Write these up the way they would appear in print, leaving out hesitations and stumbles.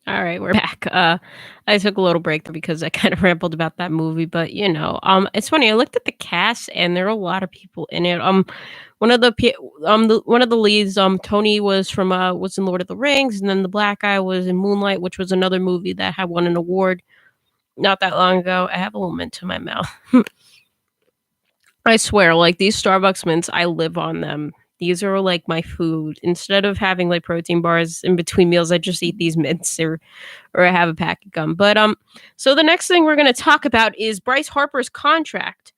All right, we're back. I took a little break there because I kind of rambled about that movie, but it's funny. I looked at the cast, and there are a lot of people in it. One of the one of the leads, Tony was in Lord of the Rings, and then the black guy was in Moonlight, which was another movie that had won an award not that long ago. I have a little mint in my mouth. I swear, like these Starbucks mints, I live on them. These are like my food. Instead of having like protein bars in between meals, I just eat these mints or I have a pack of gum. But so the next thing we're going to talk about is Bryce Harper's contract.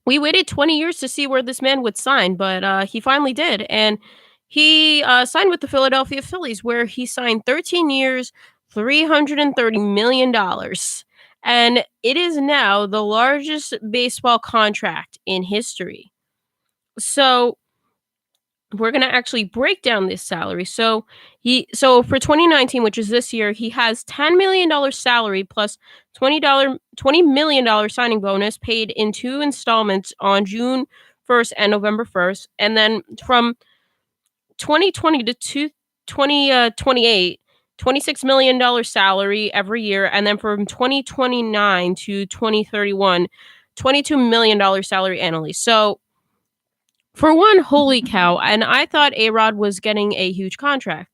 We waited 20 years to see where this man would sign, but he finally did, and he signed with the Philadelphia Phillies, where he signed 13 years, $330 million, and it is now the largest baseball contract in history. So we're going to actually break down this salary. So for 2019, which is this year, he has $10 million salary plus $20 million signing bonus paid in two installments on June 1st and November 1st, and then from 2020 to 2028, $26 million salary every year, and then from 2029 to 2031, $22 million salary annually. So for one, holy cow. And I thought A-Rod was getting a huge contract.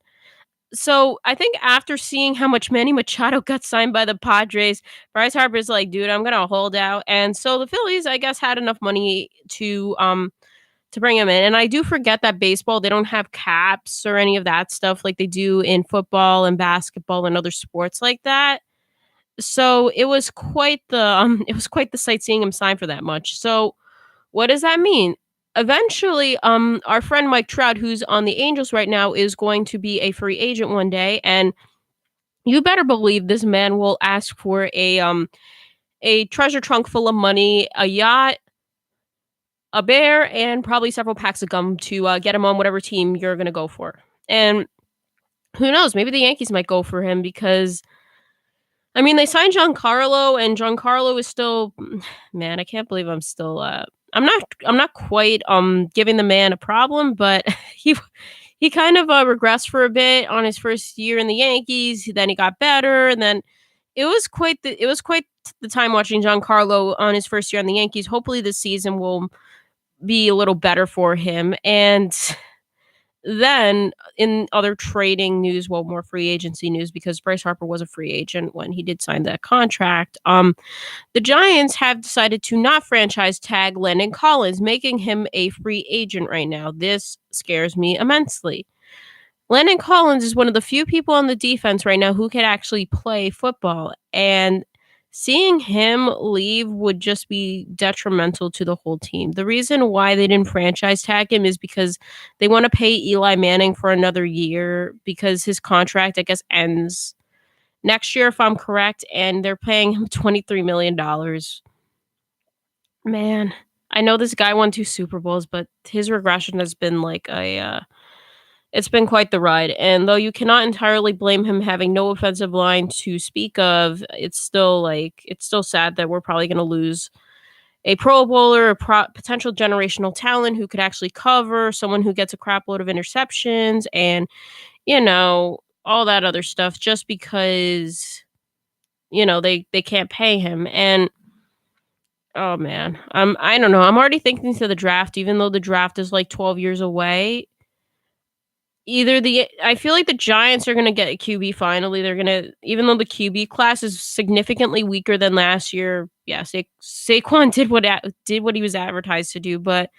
So I think after seeing how much Manny Machado got signed by the Padres, Bryce Harper's like, dude, I'm gonna hold out. And so the Phillies, I guess, had enough money to bring him in. And I do forget that baseball, they don't have caps or any of that stuff like they do in football and basketball and other sports like that. So it was quite the sight seeing him sign for that much. So what does that mean? Eventually, our friend Mike Trout, who's on the Angels right now, is going to be a free agent one day, and you better believe this man will ask for a treasure trunk full of money, a yacht, a bear, and probably several packs of gum to get him on whatever team you're gonna go for. And who knows? Maybe the Yankees might go for him because I mean they signed Giancarlo, and Giancarlo is still, man. I can't believe I'm still. I'm not quite giving the man a problem, but he kind of regressed for a bit on his first year in the Yankees. Then he got better, and then it was quite the time watching Giancarlo on his first year on the Yankees. Hopefully, this season will be a little better for him. And then in other trading news, well, more free agency news, because Bryce Harper was a free agent when he did sign that contract. The Giants have decided to not franchise tag Landon Collins, making him a free agent right now. This scares me immensely. Landon Collins is one of the few people on the defense right now who can actually play football, and seeing him leave would just be detrimental to the whole team. The reason why they didn't franchise tag him is because they want to pay Eli Manning for another year because his contract, I guess, ends next year, if I'm correct, and they're paying him $23 million. Man, I know this guy won two Super Bowls, but his regression has been like it's been quite the ride. And though you cannot entirely blame him having no offensive line to speak of, it's still sad that we're probably going to lose a Pro Bowler, potential generational talent who could actually cover, someone who gets a crap load of interceptions, and all that other stuff, just because they can't pay him. And oh man, I don't know. I'm already thinking to the draft, even though the draft is like 12 years away. I feel like the Giants are going to get a QB finally. They're going to, even though the QB class is significantly weaker than last year. Yeah, Saquon did what he was advertised to do, but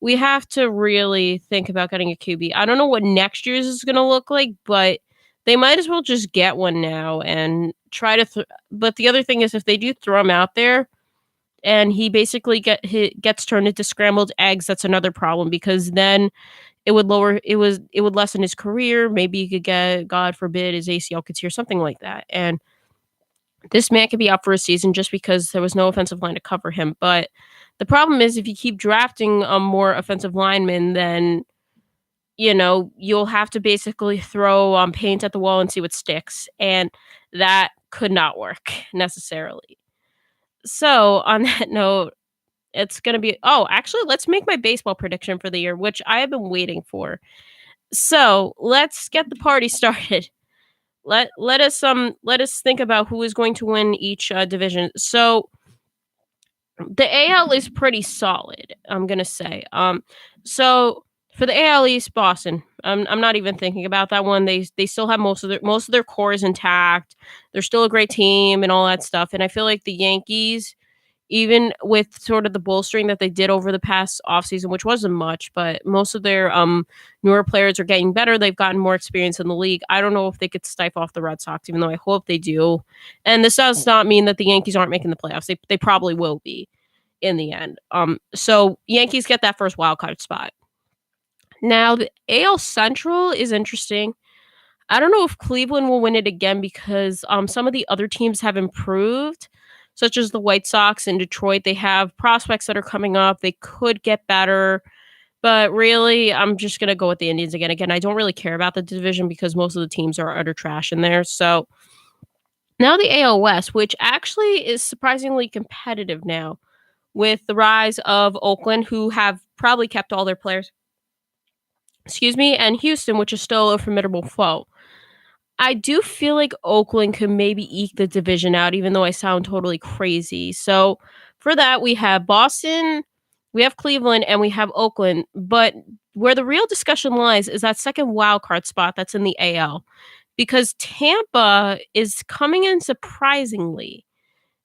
we have to really think about getting a QB. I don't know what next year's is going to look like, but they might as well just get one now and try to. But the other thing is, if they do throw him out there, and he basically gets turned into scrambled eggs, that's another problem, because then it would lessen his career. Maybe he could get, God forbid, his ACL could tear, something like that. And this man could be out for a season just because there was no offensive line to cover him. But the problem is, if you keep drafting more offensive linemen, then you'll have to basically throw paint at the wall and see what sticks, and that could not work necessarily. So on that note, it's going to be, actually, let's make my baseball prediction for the year, which I have been waiting for. So let's get the party started. let us think about who is going to win each division. So the AL is pretty solid, I'm gonna say. So for the AL East, Boston. I'm not even thinking about that one. They still have most of their core is intact. They're still a great team and all that stuff. And I feel like the Yankees, even with sort of the bolstering that they did over the past offseason, which wasn't much, but most of their newer players are getting better. They've gotten more experience in the league. I don't know if they could stifle off the Red Sox, even though I hope they do. And this does not mean that the Yankees aren't making the playoffs. They probably will be in the end. So Yankees get that first wild card spot. Now the AL Central is interesting. I don't know if Cleveland will win it again because some of the other teams have improved, such as the White Sox and Detroit. They have prospects that are coming up. They could get better, but really, I'm just gonna go with the Indians again. Again, I don't really care about the division because most of the teams are utter trash in there. So now the AL West, which actually is surprisingly competitive now, with the rise of Oakland, who have probably kept all their players. Excuse me, and Houston, which is still a formidable foe. I do feel like Oakland could maybe eke the division out, even though I sound totally crazy. So for that, we have Boston, we have Cleveland, and we have Oakland. But where the real discussion lies is that second wild card spot that's in the AL, because Tampa is coming in surprisingly.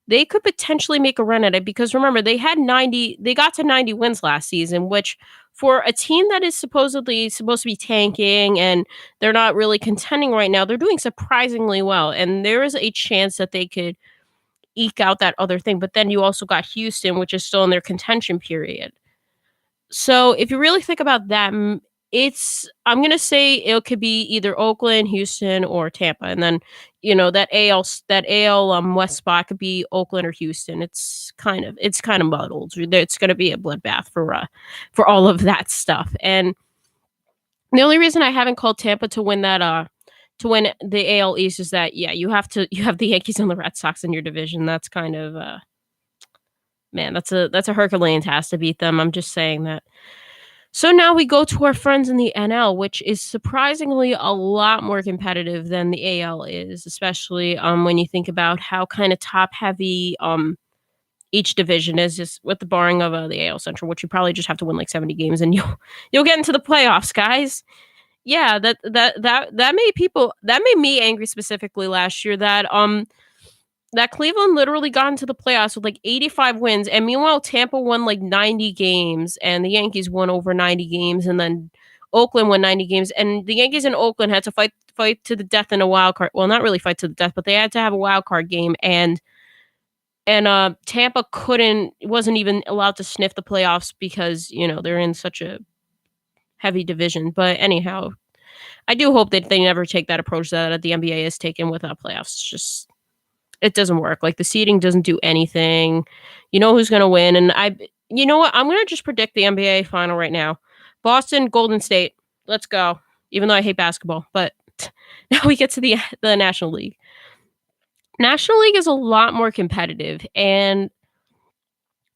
They could potentially make a run at it because remember they got to 90 wins last season, which for a team that is supposedly supposed to be tanking and they're not really contending right now, they're doing surprisingly well. And there is a chance that they could eke out that other thing. But then you also got Houston, which is still in their contention period. So if you really think about that, I'm gonna say it could be either Oakland, Houston, or Tampa, and then that AL West spot could be Oakland or Houston. It's kind of muddled. It's gonna be a bloodbath for all of that stuff. And the only reason I haven't called Tampa to win the AL East is that yeah you have the Yankees and the Red Sox in your division. That's kind of man that's a Herculean task to beat them. I'm just saying that. So now we go to our friends in the NL, which is surprisingly a lot more competitive than the AL is, especially when you think about how kind of top heavy each division is, just with the barring of the AL Central, which you probably just have to win like 70 games and you'll get into the playoffs, guys. Yeah, that made me angry specifically last year that Cleveland literally got into the playoffs with like 85 wins, and meanwhile Tampa won like 90 games, and the Yankees won over 90 games, and then Oakland won 90 games, and the Yankees and Oakland had to fight to the death in a wild card. Well, not really fight to the death, but they had to have a wild card game, and Tampa wasn't even allowed to sniff the playoffs because they're in such a heavy division. But anyhow, I do hope that they never take that approach that the NBA has taken without playoffs. It's just it doesn't work. Like the seeding doesn't do anything. You know who's going to win. And you know what? I'm going to just predict the NBA final right now. Boston, Golden State. Let's go. Even though I hate basketball, but now we get to the National League. National League is a lot more competitive. And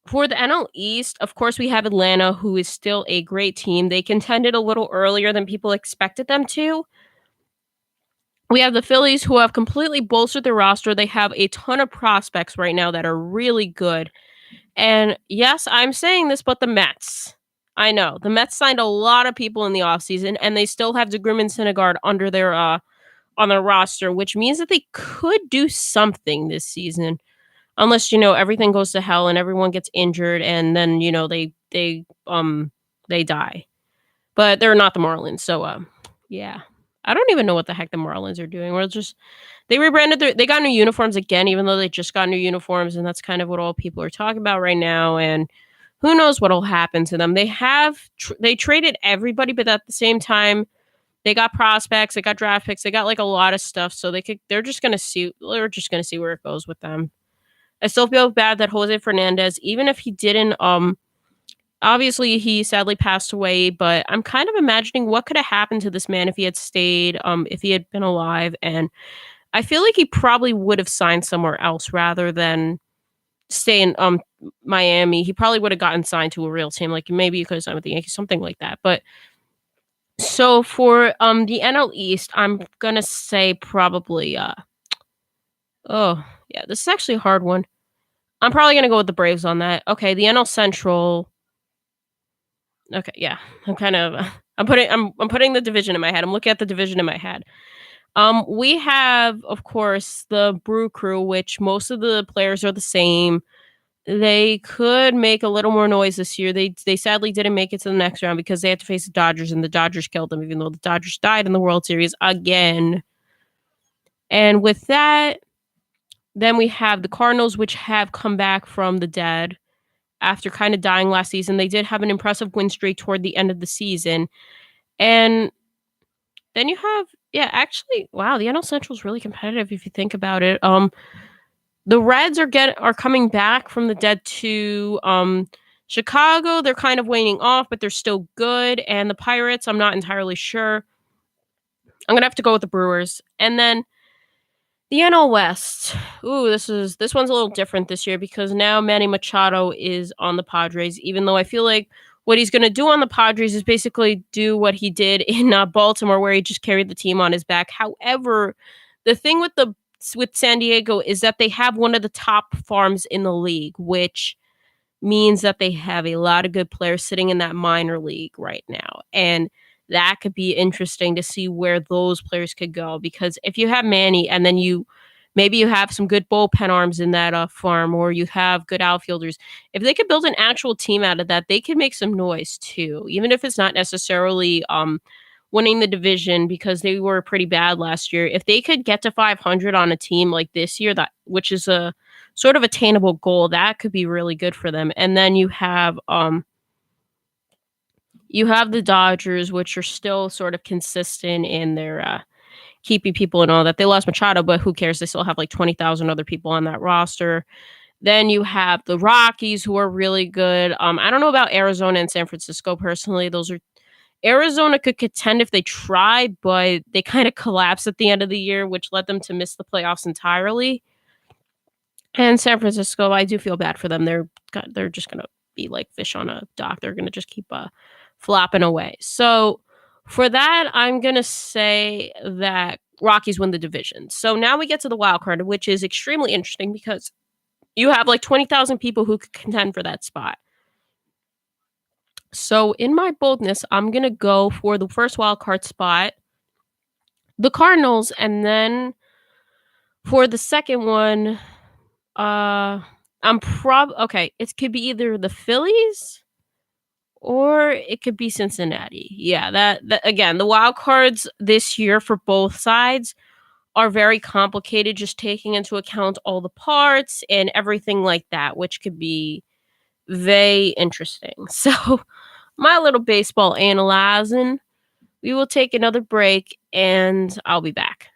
for the NL East, of course, we have Atlanta, who is still a great team. They contended a little earlier than people expected them to. We have the Phillies, who have completely bolstered their roster. They have a ton of prospects right now that are really good. And yes, I'm saying this, but the Mets. I know. The Mets signed a lot of people in the offseason, and they still have DeGrom and Syndergaard under their on their roster, which means that they could do something this season. Unless, everything goes to hell and everyone gets injured and then, they die. But they're not the Marlins, so yeah. I don't even know what the heck the Marlins are doing. They rebranded they got new uniforms again, even though they just got new uniforms, and that's kind of what all people are talking about right now. And who knows what'll happen to them? They traded everybody, but at the same time, they got prospects, they got draft picks, they got like a lot of stuff. So they're just gonna see where it goes with them. I still feel bad that Jose Fernandez, even if he didn't obviously, he sadly passed away, but I'm kind of imagining what could have happened to this man if he had stayed, if he had been alive. And I feel like he probably would have signed somewhere else rather than stay in Miami. He probably would have gotten signed to a real team, like maybe he could have signed with the Yankees, something like that. But So for the NL East, I'm gonna say probably oh yeah, this is actually a hard one. I'm probably gonna go with the Braves on that. Okay, the NL Central. Okay, yeah, I'm kind of I'm putting the division in my head. I'm looking at the division in my head. We have, of course, the Brew Crew, which most of the players are the same. They could make a little more noise this year. They sadly didn't make it to the next round because they had to face the Dodgers, and the Dodgers killed them, even though the Dodgers died in the World Series again. And with that, then we have the Cardinals, which have come back from the dead after kind of dying last season. They did have an impressive win streak toward the end of the season. And then you have, yeah, actually, wow, the NL Central is really competitive if you think about it. The Reds are coming back from the dead too. Chicago, they're kind of waning off, but they're still good. And the Pirates, I'm not entirely sure. I'm gonna have to go with the Brewers. And then the NL West. Ooh, this one's a little different this year because now Manny Machado is on the Padres. Even though I feel like what he's gonna do on the Padres is basically do what he did in Baltimore, where he just carried the team on his back. However, the thing with San Diego is that they have one of the top farms in the league, which means that they have a lot of good players sitting in that minor league right now. And that could be interesting to see where those players could go because if you have Manny and then maybe you have some good bullpen arms in that farm or you have good outfielders, if they could build an actual team out of that, they could make some noise too, even if it's not necessarily winning the division because they were pretty bad last year. If they could get to 500 on a team like this year, that which is a sort of attainable goal, that could be really good for them. And then you have the Dodgers, which are still sort of consistent in their keeping people and all that. They lost Machado, but who cares? They still have like 20,000 other people on that roster. Then you have the Rockies, who are really good. I don't know about Arizona and San Francisco personally. Those are Arizona could contend if they tried, but they kind of collapsed at the end of the year, which led them to miss the playoffs entirely. And San Francisco, I do feel bad for them. They're just gonna be like fish on a dock. They're gonna just keep flopping away. So for that, I'm gonna say that Rockies win the division. So now we get to the wild card, which is extremely interesting because you have like 20,000 people who could contend for that spot. So in my boldness, I'm gonna go for the first wild card spot, the Cardinals, and then for the second one, okay. It could be either the Phillies or it could be Cincinnati. Yeah, that again, the wild cards this year for both sides are very complicated, just taking into account all the parts and everything like that, which could be very interesting. So, my little baseball analyzing. We will take another break and I'll be back.